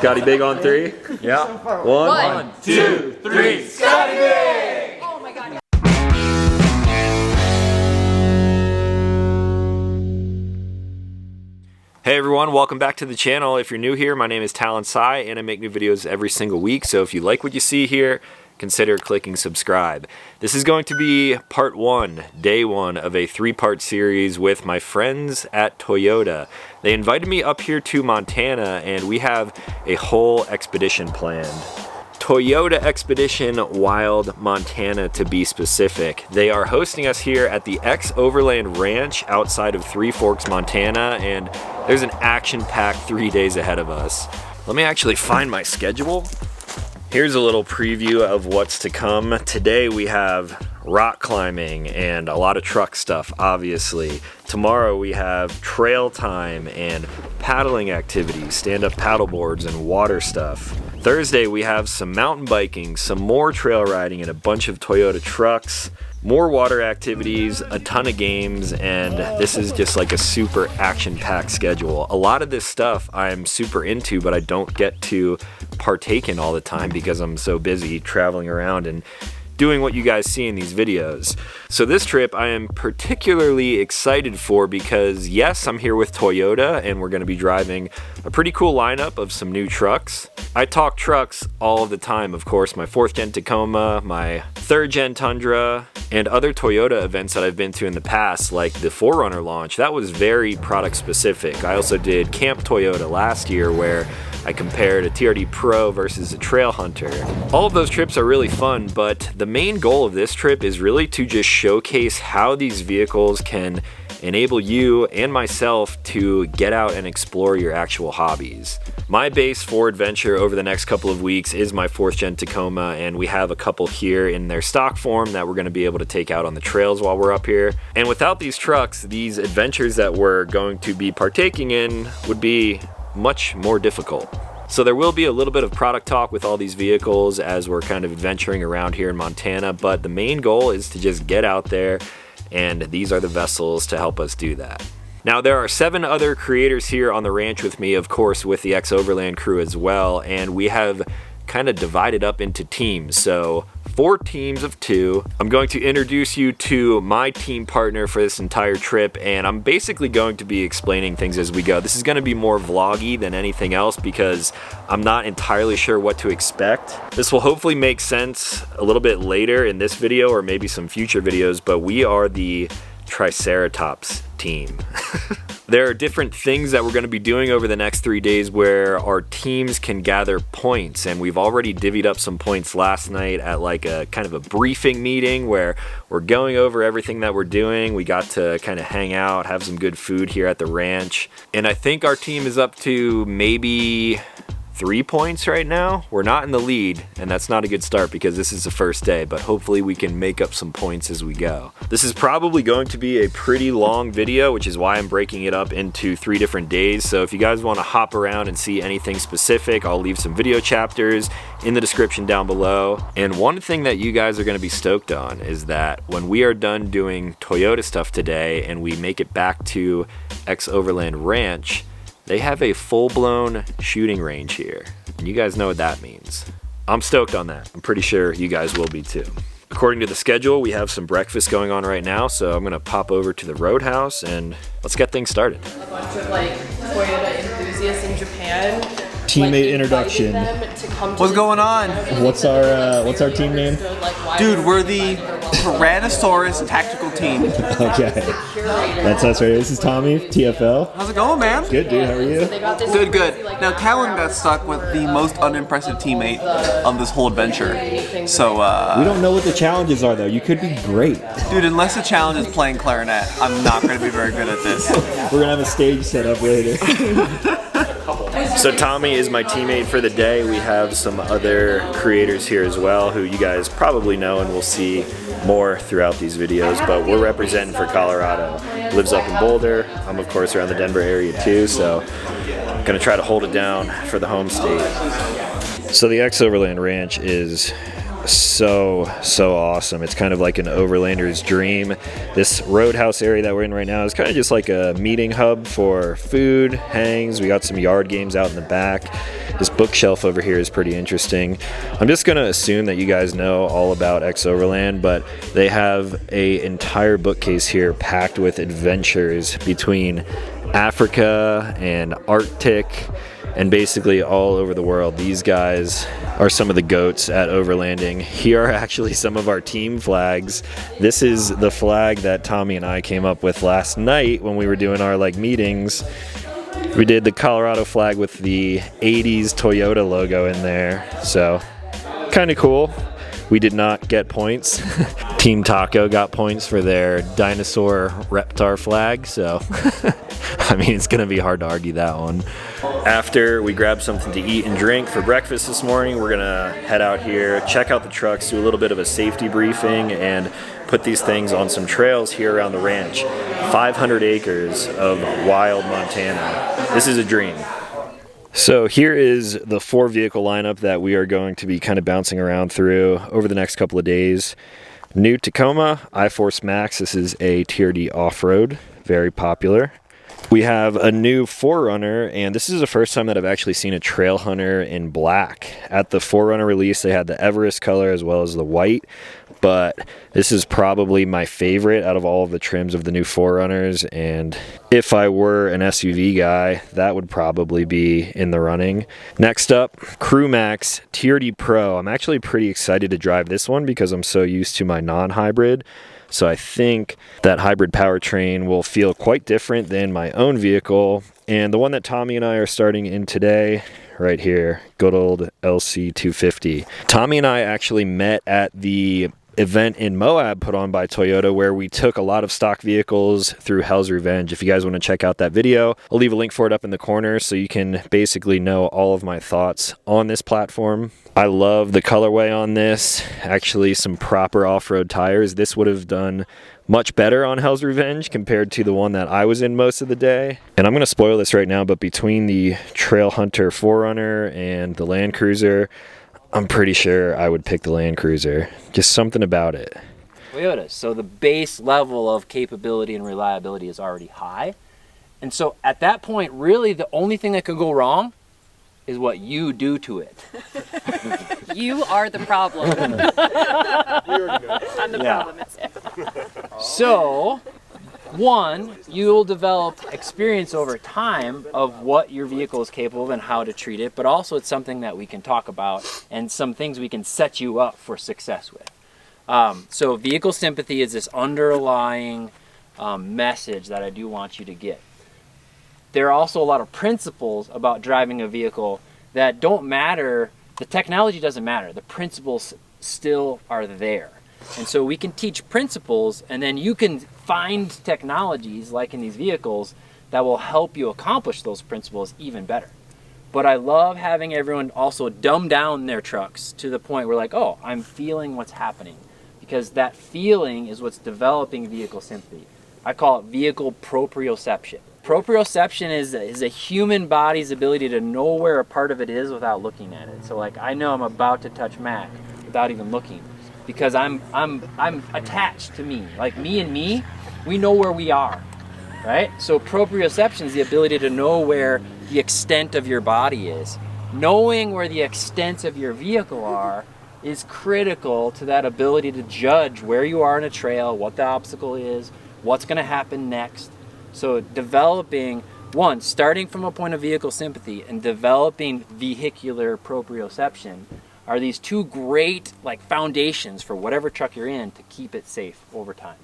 Scotty Big on 3? Yeah. One, two, three. Scotty Big! Oh my god. Hey everyone, welcome back to the channel. If you're new here, my name is Talon and I make new videos every single week. So if you like what you see here, consider clicking subscribe. This is going to be part 1, day 1 of a 3-part series with my friends at Toyota. They invited me up here to Montana and we have a whole expedition planned. Toyota Expedition Wild Montana to be specific. They are hosting us here at the XOverland Ranch outside of Three Forks, Montana, and there's an action-packed 3 days ahead of us. Let me actually find my schedule. Here's a little preview of what's to come. Today we have rock climbing and a lot of truck stuff, obviously. Tomorrow we have trail time and paddling activities, stand-up paddle boards and water stuff. Thursday we have some mountain biking, some more trail riding and a bunch of Toyota trucks, more water activities, a ton of games, and this is just like a super action-packed schedule. A lot of this stuff I'm super into, but I don't get to partake in all the time because I'm so busy traveling around and doing what you guys see in these videos. So this trip I am particularly excited for because yes, I'm here with Toyota and we're going to be driving a pretty cool lineup of some new trucks. I talk trucks all of the time, of course, my 4th gen Tacoma, my 3rd gen Tundra, and other Toyota events that I've been to in the past, like the 4Runner launch. That was very product specific. I also did Camp Toyota last year where I compared a TRD Pro versus a Trail Hunter. All of those trips are really fun, but the main goal of this trip is really to just showcase how these vehicles can enable you and myself to get out and explore your actual hobbies. My base for adventure over the next couple of weeks is my 4th gen Tacoma, and we have a couple here in their stock form that we're going to be able to take out on the trails while we're up here. And without these trucks, these adventures that we're going to be partaking in would be much more difficult. So there will be a little bit of product talk with all these vehicles as we're kind of adventuring around here in Montana, but the main goal is to just get out there, and these are the vessels to help us do that. Now there are 7 other creators here on the ranch with me, of course with the XOverland crew as well, and we have kind of divided up into teams. So 4 teams of 2. I'm going to introduce you to my team partner for this entire trip, and I'm basically going to be explaining things as we go. This is going to be more vloggy than anything else because I'm not entirely sure what to expect. This will hopefully make sense a little bit later in this video or maybe some future videos, but we are the Triceratops team. There are different things that we're going to be doing over the next 3 days where our teams can gather points, and we've already divvied up some points last night at like a kind of a briefing meeting where we're going over everything that we're doing. We got to kind of hang out, have some good food here at the ranch, and I think our team is up to maybe 3 points right now. We're not in the lead, and that's not a good start because this is the first day, but hopefully we can make up some points as we go. This is probably going to be a pretty long video, which is why I'm breaking it up into 3 different days. So if you guys want to hop around and see anything specific, I'll leave some video chapters in the description down below. And one thing that you guys are going to be stoked on is that when we are done doing Toyota stuff today and we make it back to XOverland Ranch, they have a full-blown shooting range here, and you guys know what that means. I'm stoked on that. I'm pretty sure you guys will be too. According to the schedule, we have some breakfast going on right now, so I'm gonna pop over to the Roadhouse and let's get things started. A bunch of like Toyota enthusiasts in Japan. Teammate introduction. What's going on? What's our team name? Dude, we're the Tyrannosaurus tactical team. Okay. That's us right here. This is Tommy, TFL. How's it going, man? Good, dude. How are you? Good, good. Now, Talon got stuck with the most unimpressive teammate of this whole adventure. So, we don't know what the challenges are, though. You could be great. Dude, unless the challenge is playing clarinet, I'm not going to be very good at this. We're going to have a stage set up later. So Tommy is my teammate for the day. We have some other creators here as well who you guys probably know and will see more throughout these videos, but we're representing for Colorado. Lives up in Boulder. I'm of course around the Denver area too, so I'm gonna try to hold it down for the home state. So the XOverland Ranch is so awesome. It's kind of like an overlander's dream. This roadhouse area that we're in right now is kind of just like a meeting hub for food, hangs. We got some yard games out in the back. This bookshelf over here is pretty interesting. I'm just gonna assume that you guys know all about XOverland, but they have an entire bookcase here packed with adventures between Africa and Arctic and basically all over the world. These guys are some of the goats at overlanding. Here are actually some of our team flags. This is the flag that Tommy and I came up with last night when we were doing our meetings. We did the Colorado flag with the 80s Toyota logo in there, so kind of cool. We did not get points. Team Taco got points for their dinosaur reptar flag, so I mean, it's gonna be hard to argue that one. After we grab something to eat and drink for breakfast this morning, we're gonna head out here, check out the trucks, do a little bit of a safety briefing, and put these things on some trails here around the ranch. 500 acres of wild Montana. This is a dream. So here is the 4-vehicle lineup that we are going to be kind of bouncing around through over the next couple of days. New Tacoma, iForce Max. This is a TRD off-road, very popular. We have a new 4Runner, and this is the first time that I've actually seen a trail hunter in black. At the 4Runner release, they had the Everest color as well as the white, but this is probably my favorite out of all of the trims of the new 4Runners, and if I were an SUV guy, that would probably be in the running. Next up, Crew Max TRD Pro. I'm actually pretty excited to drive this one because I'm so used to my non-hybrid. So I think that hybrid powertrain will feel quite different than my own vehicle. And the one that Tommy and I are starting in today, right here, good old LC250. Tommy and I actually met at the event in Moab put on by Toyota where we took a lot of stock vehicles through Hell's Revenge. If you guys want to check out that video, I'll leave a link for it up in the corner so you can basically know all of my thoughts on this platform. I love the colorway on this. Actually, some proper off-road tires. This would have done much better on Hell's Revenge compared to the one that I was in most of the day. And I'm going to spoil this right now, but between the Trail Hunter 4Runner and the Land Cruiser, I'm pretty sure I would pick the Land Cruiser. Just something about it. Toyota. So the base level of capability and reliability is already high. And so at that point, really the only thing that could go wrong is what you do to it. You are the problem. I'm the problem. So, one, you'll develop experience over time of what your vehicle is capable of and how to treat it, but also it's something that we can talk about and some things we can set you up for success with. So vehicle sympathy is this underlying message that I do want you to get. There are also a lot of principles about driving a vehicle that don't matter. The technology doesn't matter. The principles still are there. And so we can teach principles, and then you can find technologies, like in these vehicles, that will help you accomplish those principles even better. But I love having everyone also dumb down their trucks to the point where like, oh, I'm feeling what's happening. Because that feeling is what's developing vehicle sympathy. I call it vehicle proprioception. Proprioception is a human body's ability to know where a part of it is without looking at it. So like I know I'm about to touch Mac without even looking because I'm attached to me. Like me and me, we know where we are, right? So proprioception is the ability to know where the extent of your body is. Knowing where the extent of your vehicle are is critical to that ability to judge where you are in a trail, what the obstacle is, what's going to happen next. So developing, one, starting from a point of vehicle sympathy and developing vehicular proprioception are these two great foundations for whatever truck you're in to keep it safe over time.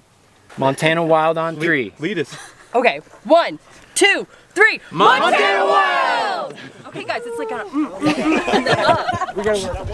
Montana Wild on 3. Lead us. Okay, 1, 2, 3. Montana Wild! Okay, guys, it's like a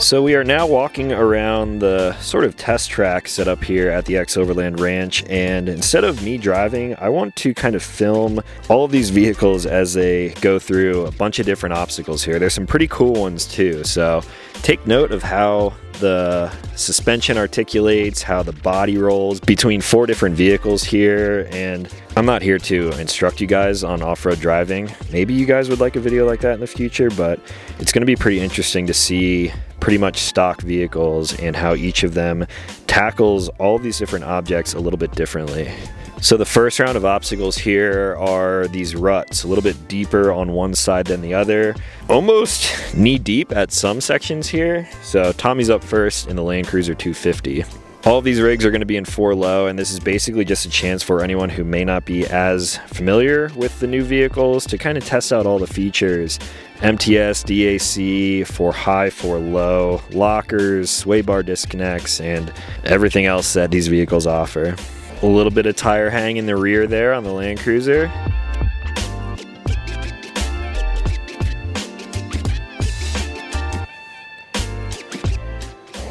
So we are now walking around the sort of test track set up here at the XOverland Ranch, and instead of me driving, I want to kind of film all of these vehicles as they go through a bunch of different obstacles here. There's some pretty cool ones too, so take note of how the suspension articulates, how the body rolls between 4 different vehicles here, and I'm not here to instruct you guys on off-road driving. Maybe you guys would like a video like that in the future, but it's going to be pretty interesting to see pretty much stock vehicles and how each of them tackles all of these different objects a little bit differently. So the first round of obstacles here are these ruts, a little bit deeper on one side than the other, almost knee deep at some sections here. So Tommy's up first in the Land Cruiser 250. All of these rigs are going to be in 4 low, and this is basically just a chance for anyone who may not be as familiar with the new vehicles to kind of test out all the features. MTS, DAC, 4 high, 4 low, lockers, sway bar disconnects, and everything else that these vehicles offer. A little bit of tire hang in the rear there on the Land Cruiser.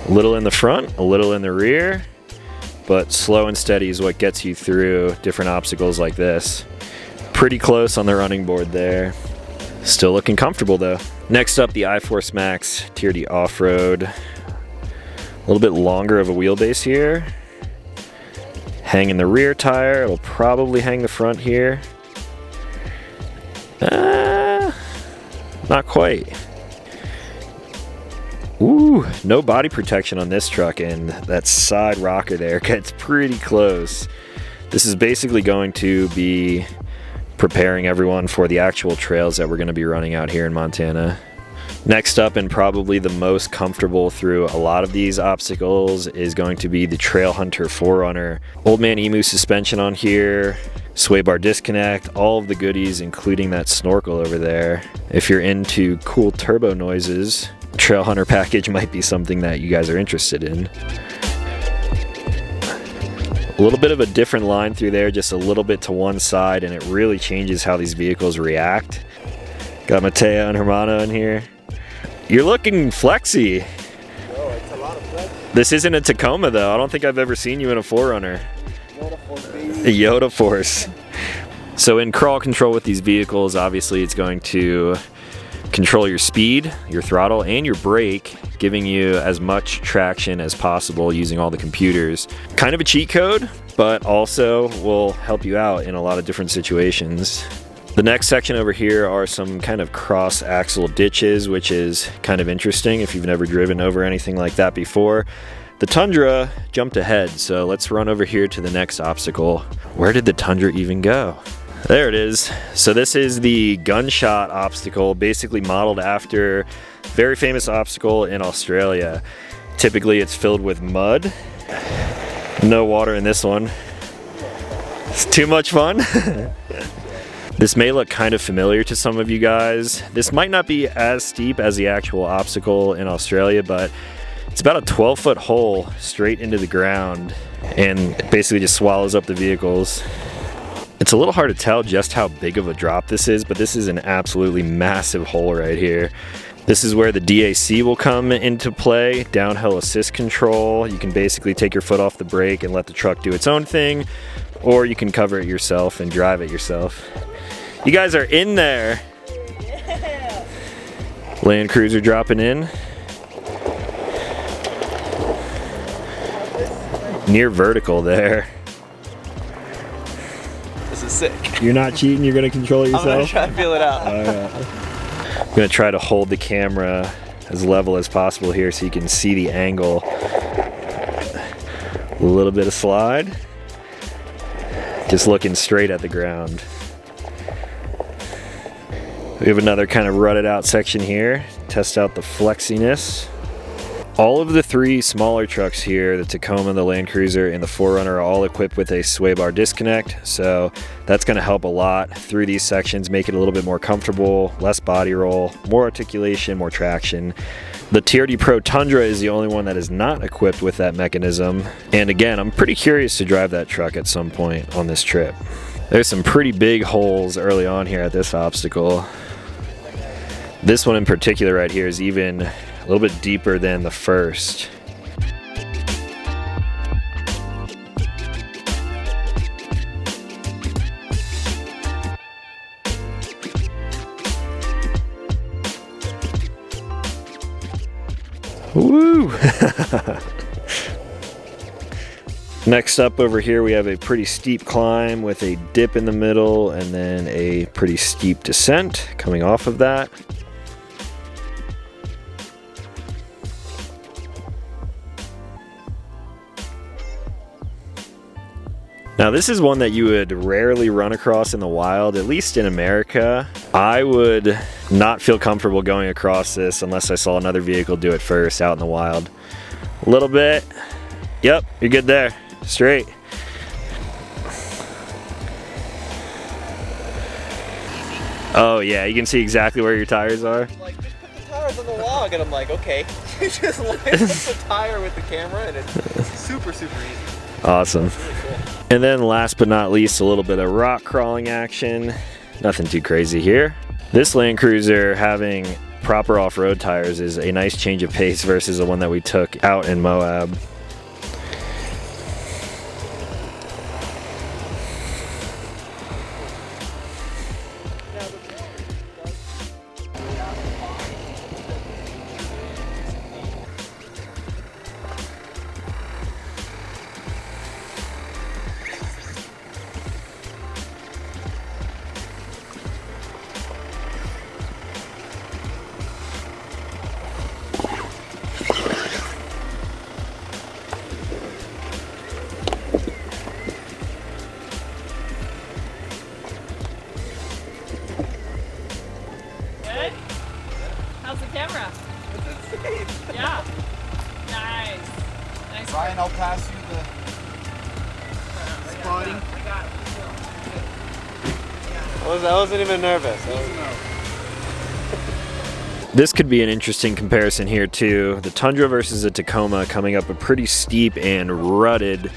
A little in the front, a little in the rear, but slow and steady is what gets you through different obstacles like this. Pretty close on the running board there. Still looking comfortable though. Next up, the iForce Max TRD Off-Road. A little bit longer of a wheelbase here. Hang in the rear tire, it'll probably hang the front here. Not quite. Ooh, no body protection on this truck, and that side rocker there gets pretty close. This is basically going to be preparing everyone for the actual trails that we're going to be running out here in Montana. Next up, and probably the most comfortable through a lot of these obstacles, is going to be the Trail Hunter 4Runner. Old Man Emu suspension on here, sway bar disconnect, all of the goodies, including that snorkel over there. If you're into cool turbo noises, Trail Hunter package might be something that you guys are interested in. A little bit of a different line through there, just a little bit to one side, and it really changes how these vehicles react. Got Mateo and Hermano in here. You're looking flexy. Oh, it's a lot of flex. This isn't a Tacoma though. I don't think I've ever seen you in a 4Runner. Yoda Force, baby. A Yoda Force. So in crawl control with these vehicles, obviously it's going to control your speed, your throttle, and your brake, giving you as much traction as possible using all the computers. Kind of a cheat code, but also will help you out in a lot of different situations. The next section over here are some kind of cross axle ditches, which is kind of interesting if you've never driven over anything like that before. The Tundra jumped ahead, so let's run over here to the next obstacle. Where did the Tundra even go? There it is. So this is the gunshot obstacle, basically modeled after a very famous obstacle in Australia. Typically it's filled with mud. No water in this one. It's too much fun. This may look kind of familiar to some of you guys. This might not be as steep as the actual obstacle in Australia, but it's about a 12-foot hole straight into the ground, and it basically just swallows up the vehicles. It's a little hard to tell just how big of a drop this is, but this is an absolutely massive hole right here. This is where the DAC will come into play, downhill assist control. You can basically take your foot off the brake and let the truck do its own thing, or you can cover it yourself and drive it yourself. You guys are in there. Yeah. Land Cruiser dropping in. Near vertical there. This is sick. You're not cheating, you're gonna control it I'm gonna yourself? try to feel it out. I'm gonna try to hold the camera as level as possible here so you can see the angle. A little bit of slide. Just looking straight at the ground. We have another kind of rutted out section here. Test out the flexiness. All of the 3 smaller trucks here, the Tacoma, the Land Cruiser, and the 4Runner, are all equipped with a sway bar disconnect. So that's going to help a lot through these sections, make it a little bit more comfortable, less body roll, more articulation, more traction. The TRD Pro Tundra is the only one that is not equipped with that mechanism. And again, I'm pretty curious to drive that truck at some point on this trip. There's some pretty big holes early on here at this obstacle. This one in particular right here is even a little bit deeper than the first. Woo! Next up over here we have a pretty steep climb with a dip in the middle and then a pretty steep descent coming off of that. Now this is one that you would rarely run across in the wild, at least in America. I would not feel comfortable going across this unless I saw another vehicle do it first out in the wild. A little bit. Yep, you're good there. Straight. Oh yeah, you can see exactly where your tires are. Like, just put the tires on the log, and I'm like, okay. You just line up the tire with the camera, and it's super, super easy. Awesome. Really cool. And then last but not least, a little bit of rock crawling action. Nothing too crazy here. This Land Cruiser having proper off-road tires is a nice change of pace versus the one that we took out in Moab. Good? How's the camera? It's insane. Yeah. Nice. Nice. Ryan, I'll pass you the spotting. I wasn't even nervous. This could be an interesting comparison here too. The Tundra versus the Tacoma coming up a pretty steep and rutted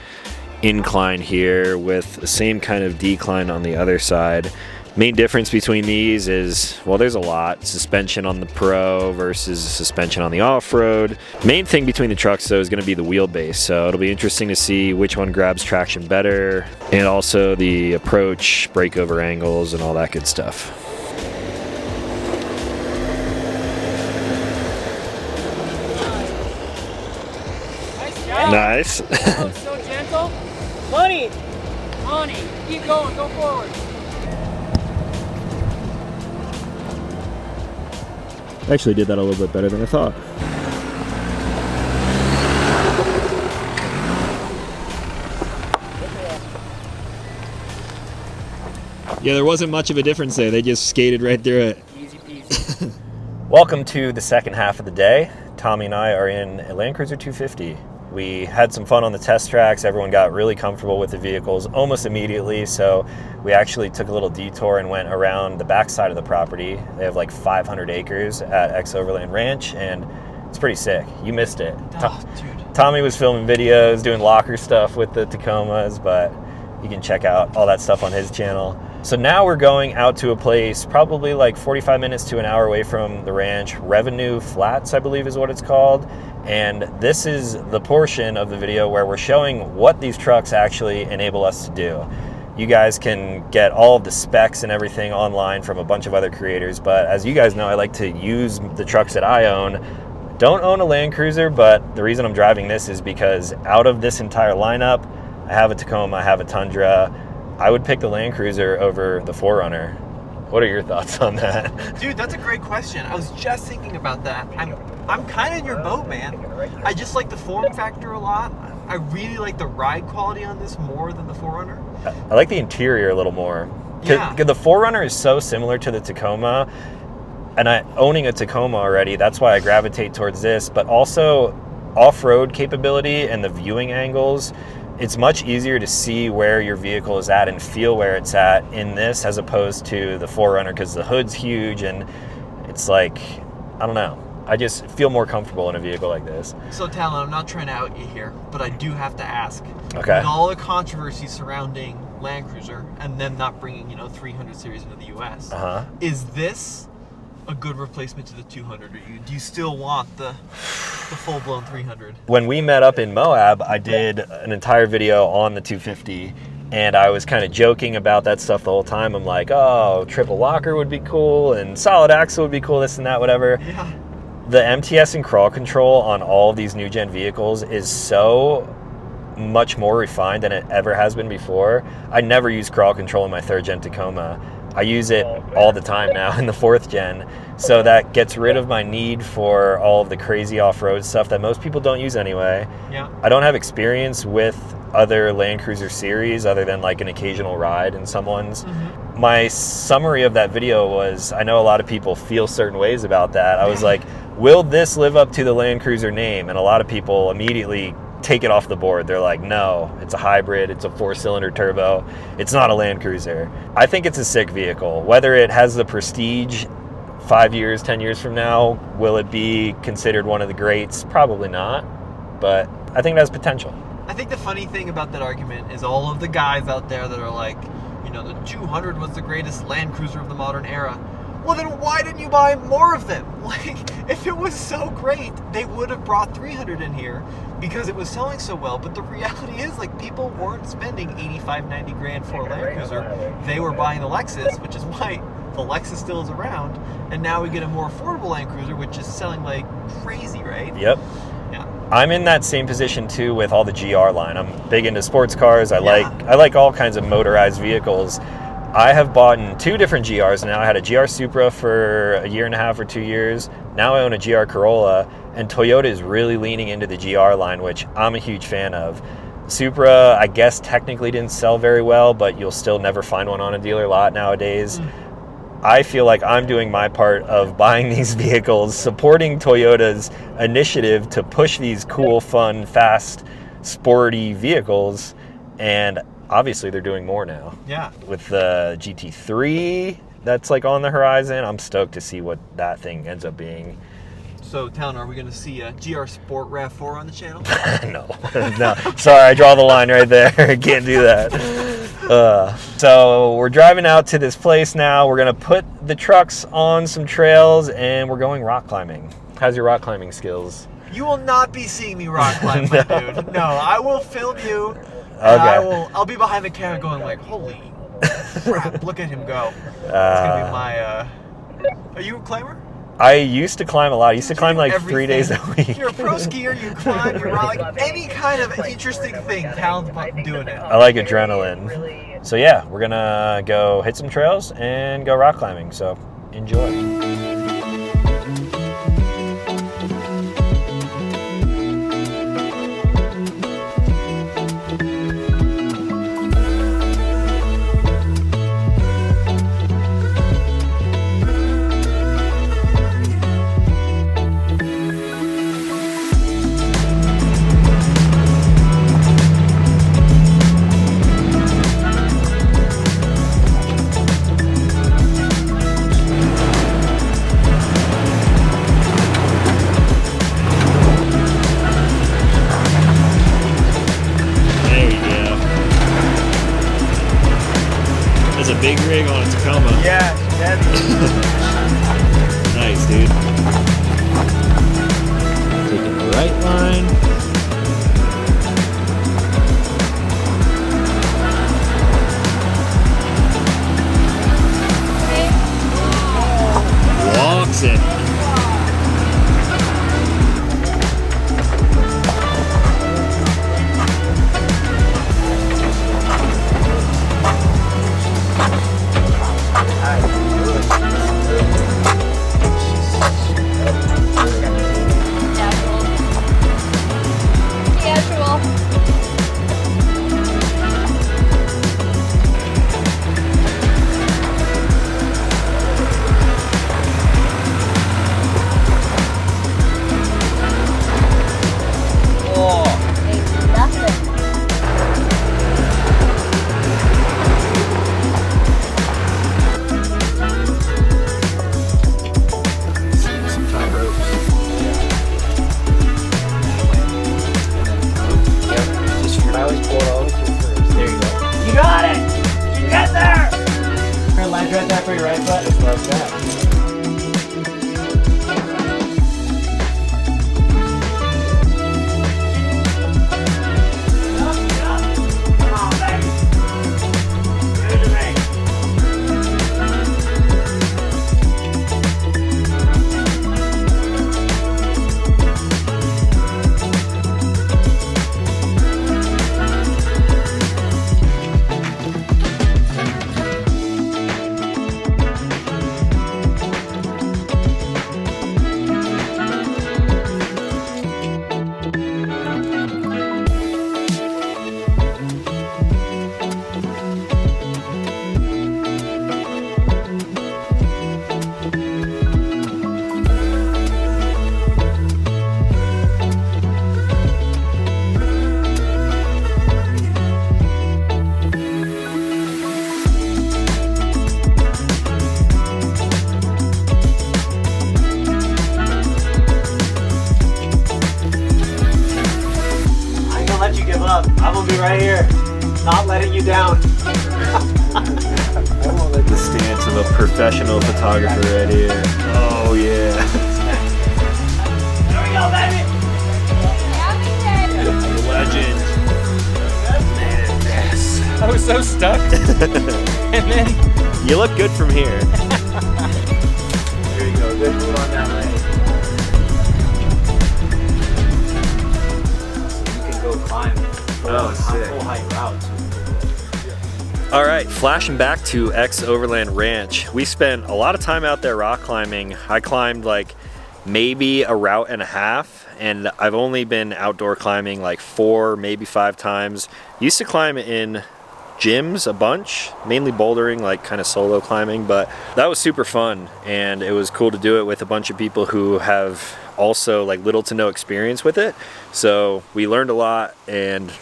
incline here with the same kind of decline on the other side. Main difference between these is, well, there's a lot. Suspension on the Pro versus suspension on the off-road. Main thing between the trucks though is going to be the wheelbase, so it'll be interesting to see which one grabs traction better, and also the approach, breakover angles, and all that good stuff. Nice job. Nice. Oh, so gentle. Money. Money. Keep going. Go forward. Actually did that a little bit better than I thought. Yeah, there wasn't much of a difference there. They just skated right through it. Easy peasy. Welcome to the second half of the day. Tommy and I are in a Land Cruiser 250. We had some fun on the test tracks. Everyone got really comfortable with the vehicles almost immediately, so we actually took a little detour and went around the back side of the property. They have like 500 acres at XOverland Ranch, and it's pretty sick. You missed it. Dude. Tommy was filming videos, doing locker stuff with the Tacomas, but you can check out all that stuff on his channel. So now we're going out to a place probably like 45 minutes to an hour away from the ranch. Revenue Flats, I believe is what it's called. And this is the portion of the video where we're showing what these trucks actually enable us to do. You guys can get all of the specs and everything online from a bunch of other creators, but as you guys know, I like to use the trucks that I own. Don't own a Land Cruiser, but the reason I'm driving this is because out of this entire lineup, I have a Tacoma, I have a Tundra. I would pick the Land Cruiser over the 4Runner. What are your thoughts on that? Dude, that's a great question. I was just thinking about that. I'm kind of in your boat, man. I just like the form factor a lot. I really like the ride quality on this more than the 4Runner. I like the interior a little more. Yeah. The 4Runner is so similar to the Tacoma, and owning a Tacoma already, that's why I gravitate towards this, but also off-road capability and the viewing angles. It's much easier to see where your vehicle is at and feel where it's at in this as opposed to the 4Runner, because the hood's huge and it's like, I don't know. I just feel more comfortable in a vehicle like this. So Talon, I'm not trying to out you here, but I do have to ask. Okay. With all the controversy surrounding Land Cruiser and them not bringing, 300 series into the US, is this a good replacement to the 200? Or do you still want the full-blown 300? When we met up in Moab, I did an entire video on the 250, and I was kind of joking about that stuff the whole time. I'm like, oh, triple locker would be cool, and solid axle would be cool, this and that, whatever. Yeah. The MTS and crawl control on all of these new gen vehicles is so much more refined than it ever has been before. I never use crawl control in my 3rd gen Tacoma. I use it all the time now in the 4th gen. So that gets rid of my need for all of the crazy off-road stuff that most people don't use anyway. Yeah. I don't have experience with other Land Cruiser series other than like an occasional ride in someone's. My summary of that video was, I know a lot of people feel certain ways about that. I was like, will this live up to the Land Cruiser name? And a lot of people immediately take it off the board. They're like, no, it's a hybrid, it's a 4-cylinder turbo, it's not a Land Cruiser. I think it's a sick vehicle. Whether it has the prestige 5 years, 10 years from now, will it be considered one of the greats? Probably not, but I think it has potential. I think the funny thing about that argument is all of the guys out there that are like, you know, the 200 was the greatest Land Cruiser of the modern era. Well, then why didn't you buy more of them? Like, if it was so great, they would have brought 300 in here because it was selling so well. But the reality is, like, people weren't spending 85, 90 grand for a Land Cruiser. They were buying the Lexus, which is why the Lexus still is around. And now we get a more affordable Land Cruiser, which is selling like crazy, right? Yep. Yeah. I'm in that same position too with all the GR line. I'm big into sports cars. I like all kinds of motorized vehicles. I have bought 2 different GRs now. I had a GR Supra for a year and a half or 2 years. Now I own a GR Corolla, and Toyota is really leaning into the GR line, which I'm a huge fan of. Supra, I guess, technically didn't sell very well, but you'll still never find one on a dealer lot nowadays. I feel like I'm doing my part of buying these vehicles, supporting Toyota's initiative to push these cool, fun, fast, sporty vehicles, and obviously they're doing more now. Yeah. With the GT3 that's like on the horizon, I'm stoked to see what that thing ends up being. So, Talon, are we going to see a GR Sport RAV4 on the channel? No. Sorry, I draw the line right there. Can't do that. So we're driving out to this place now. We're going to put the trucks on some trails, and we're going rock climbing. How's your rock climbing skills? You will not be seeing me rock climb, my dude. No, I will film you. Okay. I'll be behind the camera going like, holy crap, look at him go. It's going to be my... Are you a climber? I used to climb a lot. I used to climb like Everything. 3 days a week. You're a pro skier, you climb, you're like any kind of interesting thing, Talon's doing it. I like adrenaline. So yeah, we're gonna go hit some trails and go rock climbing. So enjoy. There's a big rig on a Tacoma. Yeah, heavy. Nice, dude. Taking the right line. Walks it. right here. Not letting you down. The stance of a professional photographer right here. Oh yeah. There we go, baby. Legend. Yes. I was so stuck. And then You look good from here. there you go. Good move on that leg. You can go climb. Full height route. All right, flashing back to XOverland Ranch. We spent a lot of time out there rock climbing. I climbed like maybe a route and a half, and I've only been outdoor climbing like 4, maybe 5 times. Used to climb in gyms a bunch, mainly bouldering, like kind of solo climbing, but that was super fun, and it was cool to do it with a bunch of people who have also like little to no experience with it. So we learned a lot, and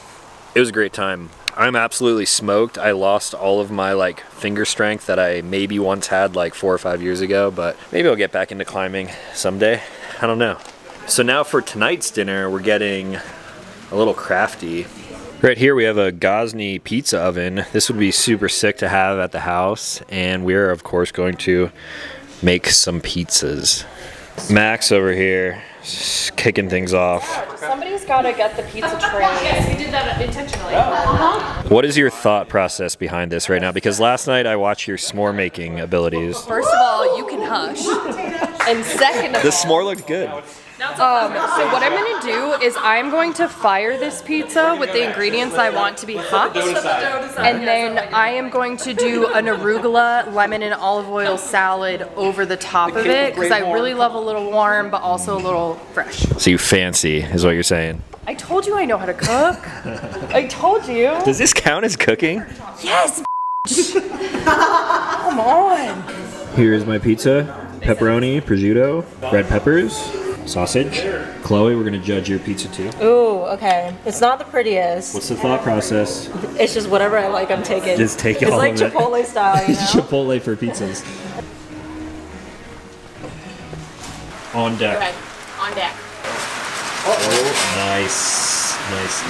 it was a great time. I'm absolutely smoked. I lost all of my like finger strength that I maybe once had like 4 or 5 years ago, but maybe I'll get back into climbing someday. I don't know. So now for tonight's dinner, we're getting a little crafty. Right here we have a Gosney pizza oven. This would be super sick to have at the house, and we're of course going to make some pizzas. Max over here, just kicking things off. Somebody's got to get the pizza tray. Yes, we did that intentionally. What is your thought process behind this right now? Because last night I watched your s'more making abilities. First of all, you can hush. And second of The all, s'more looked good. so what I'm going to do is I'm going to fire this pizza with the ingredients I want to be hot. And then I am going to do an arugula, lemon, and olive oil salad over the top of it because I really love a little warm but also a little fresh. So you fancy, is what you're saying. I told you I know how to cook. I told you. Does this count as cooking? Yes, Come on. Here is my pizza. Pepperoni, prosciutto, red peppers, sausage. Chloe, we're gonna judge your pizza too. Ooh, okay. It's not the prettiest. What's the thought process? It's just whatever I like, I'm taking. Just take It's all like of it. Chipotle style, you know? Chipotle for pizzas. On deck. Okay, on deck. Oh, nice. Nice.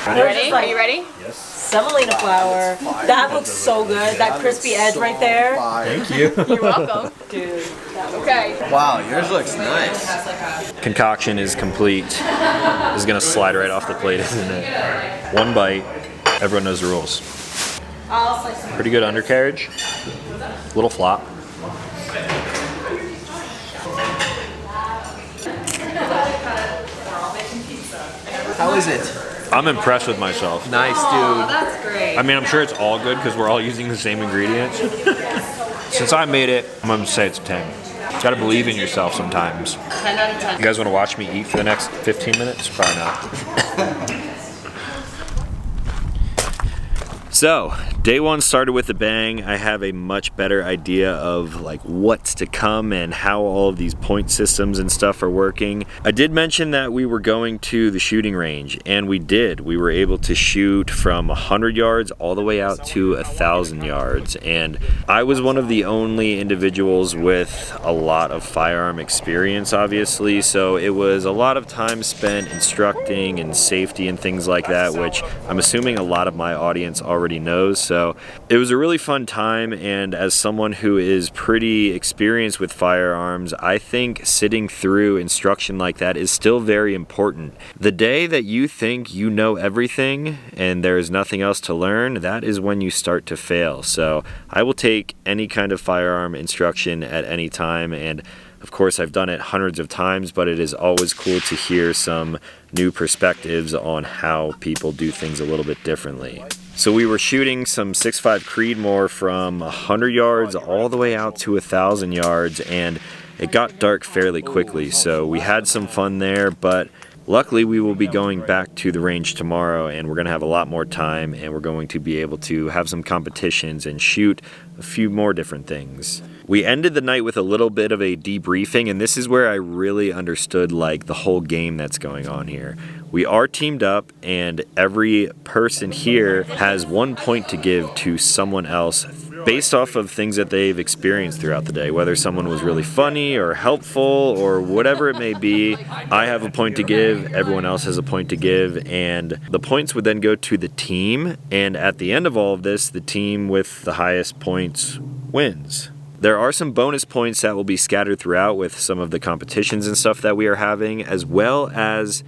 Ready? Are you ready? Semolina flour. That looks so good. That crispy edge right there. Thank you. You're welcome. Dude. Okay. Wow, yours looks nice. Concoction is complete. This is gonna slide right off the plate, isn't it? One bite. Everyone knows the rules. Pretty good undercarriage. Little flop. How is it? I'm impressed with myself. Nice, dude. That's great. I mean, I'm sure it's all good because we're all using the same ingredients. Since I made it, I'm gonna say it's a 10. You gotta believe in yourself sometimes. 10 out of 10. You guys wanna watch me eat for the next 15 minutes? Probably not. So, day one started with a bang. I have a much better idea of like what's to come and how all of these point systems and stuff are working. I did mention that we were going to the shooting range, and we did. We were able to shoot from 100 yards all the way out to 1,000 yards, and I was one of the only individuals with a lot of firearm experience, obviously, so it was a lot of time spent instructing and safety and things like that, which I'm assuming a lot of my audience already knows. So it was a really fun time, and as someone who is pretty experienced with firearms, I think sitting through instruction like that is still very important. The day that you think you know everything and there is nothing else to learn, that is when you start to fail. So I will take any kind of firearm instruction at any time, and of course I've done it hundreds of times, but it is always cool to hear some new perspectives on how people do things a little bit differently. So we were shooting some 6.5 Creedmoor from 100 yards all the way out to 1,000 yards, and it got dark fairly quickly, so we had some fun there, but luckily we will be going back to the range tomorrow, and we're going to have a lot more time, and we're going to be able to have some competitions and shoot a few more different things. We ended the night with a little bit of a debriefing, and this is where I really understood like the whole game that's going on here. We are teamed up, and every person here has 1 point to give to someone else based off of things that they've experienced throughout the day, whether someone was really funny or helpful or whatever it may be. I have a point to give, everyone else has a point to give, and the points would then go to the team, and at the end of all of this, the team with the highest points wins. There are some bonus points that will be scattered throughout with some of the competitions and stuff that we are having, as well as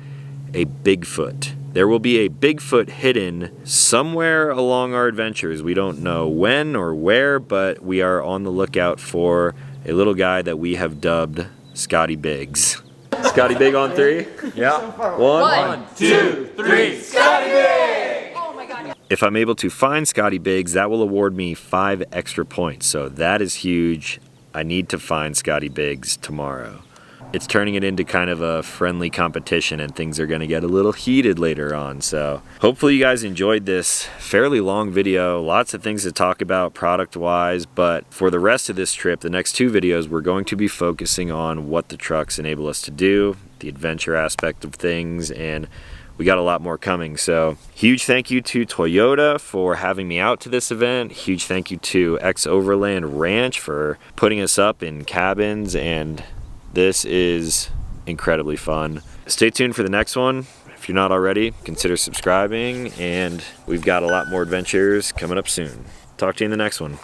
a Bigfoot. There will be a Bigfoot hidden somewhere along our adventures. We don't know when or where, but we are on the lookout for a little guy that we have dubbed Scotty Biggs. Scotty Big on 3? Yeah. 1, 2, 3, Scotty Big! Oh my god. If I'm able to find Scotty Biggs, that will award me 5 extra points. So that is huge. I need to find Scotty Biggs tomorrow. It's turning it into kind of a friendly competition, and things are going to get a little heated later on. So hopefully you guys enjoyed this fairly long video. Lots of things to talk about product-wise, but for the rest of this trip, the next 2 videos, we're going to be focusing on what the trucks enable us to do, the adventure aspect of things, and we got a lot more coming. So huge thank you to Toyota for having me out to this event. Huge thank you to XOverland Ranch for putting us up in cabins, and this is incredibly fun. Stay tuned for the next one. If you're not already, consider subscribing, and we've got a lot more adventures coming up soon. Talk to you in the next one.